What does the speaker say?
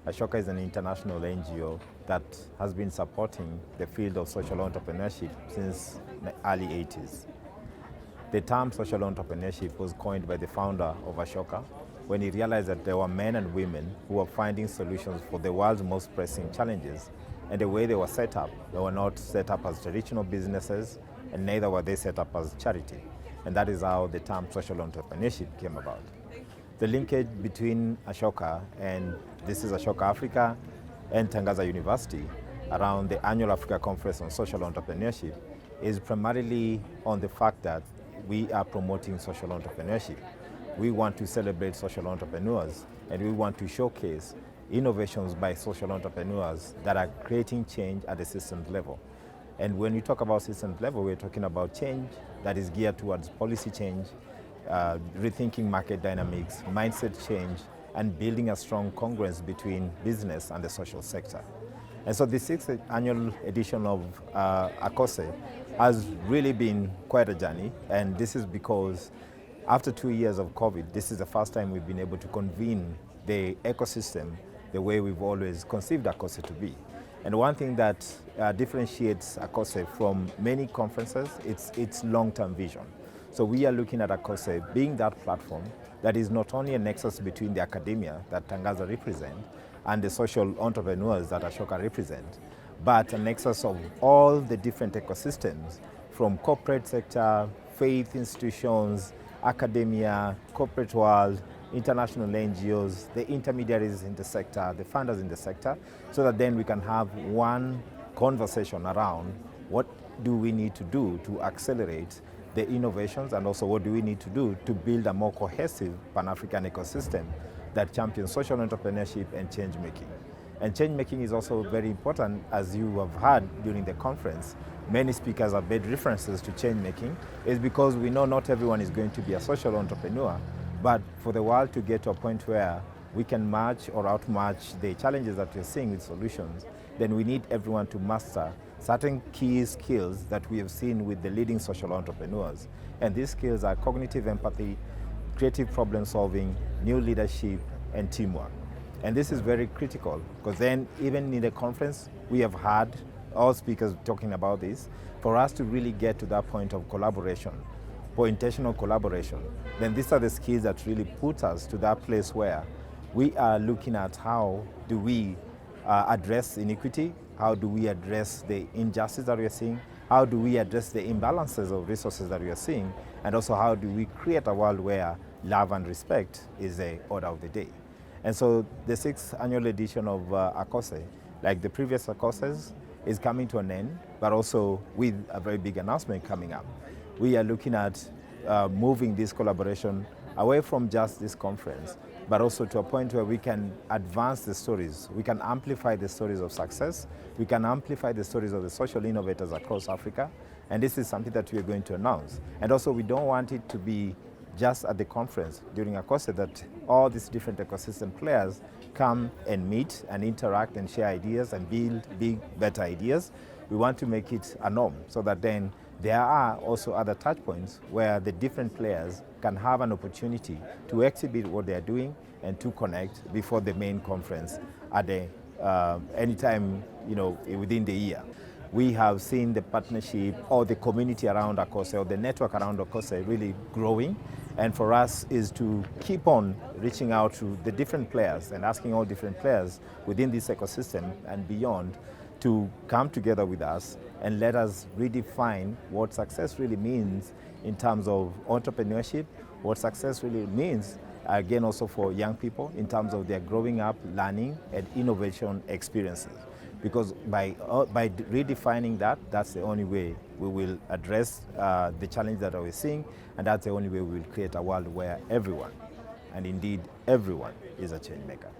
Ashoka is an international NGO that has been supporting the field of social entrepreneurship since the early 80s. The term social entrepreneurship was coined by the founder of Ashoka when he realized that there were men and women who were finding solutions for the world's most pressing challenges. And the way they were set up, they were not set up as traditional businesses, and neither were they set up as charity. And that is how the term social entrepreneurship came about. The linkage between Ashoka and this is Ashoka Africa and Tangaza University around the annual Africa Conference on Social Entrepreneurship is primarily on the fact that we are promoting social entrepreneurship. We want to celebrate social entrepreneurs, and we want to showcase innovations by social entrepreneurs that are creating change at the systems level. And when we talk about systems level, we're talking about change that is geared towards policy change, rethinking market dynamics, mindset change, and building a strong congruence between business and the social sector. And so the sixth annual edition of ACOSE has really been quite a journey, and this is because after 2 years of COVID, this is the first time we've been able to convene the ecosystem the way we've always conceived ACOSE to be. And one thing that differentiates ACOSE from many conferences, it's its long-term vision. So we are looking at ACOSE being that platform that is not only a nexus between the academia that Tangaza represent and the social entrepreneurs that Ashoka represent, but a nexus of all the different ecosystems from corporate sector, faith institutions, academia, corporate world, international NGOs, the intermediaries in the sector, the funders in the sector, so that then we can have one conversation around what do we need to do to accelerate the innovations, and also what do we need to do to build a more cohesive Pan-African ecosystem that champions social entrepreneurship and change making. And change making is also very important, as you have heard during the conference. Many speakers have made references to change making, is because we know not everyone is going to be a social entrepreneur, but for the world to get to a point where we can match or outmatch the challenges that we're seeing with solutions, then we need everyone to master certain key skills that we have seen with the leading social entrepreneurs. And these skills are cognitive empathy, creative problem solving, new leadership, and teamwork. And this is very critical, because then even in the conference, we have had all speakers talking about this. For us to really get to that point of collaboration, for intentional collaboration, then these are the skills that really put us to that place where we are looking at how do we address inequity, how do we address the injustice that we are seeing, how do we address the imbalances of resources that we are seeing, and also how do we create a world where love and respect is the order of the day. And so the sixth annual edition of ACOSE, like the previous ACOSEs, is coming to an end, but also with a very big announcement coming up. We are looking at moving this collaboration away from just this conference, but also to a point where we can advance the stories. We can amplify the stories of success. We can amplify the stories of the social innovators across Africa. And this is something that we are going to announce. And also, we don't want it to be just at the conference during ACOSE that all these different ecosystem players come and meet and interact and share ideas and build big, better ideas. We want to make it a norm, so that then there are also other touch points where the different players can have an opportunity to exhibit what they are doing and to connect before the main conference at the anytime within the year. We have seen the partnership or the community around ACOSE or the network around ACOSE really growing, and for us is to keep on reaching out to the different players and asking all different players within this ecosystem and beyond to come together with us and let us redefine what success really means in terms of entrepreneurship, what success really means, again, also for young people in terms of their growing up, learning, and innovation experiences. Because by redefining that, that's the only way we will address the challenge that we're seeing, and that's the only way we will create a world where everyone, and indeed everyone, is a change maker.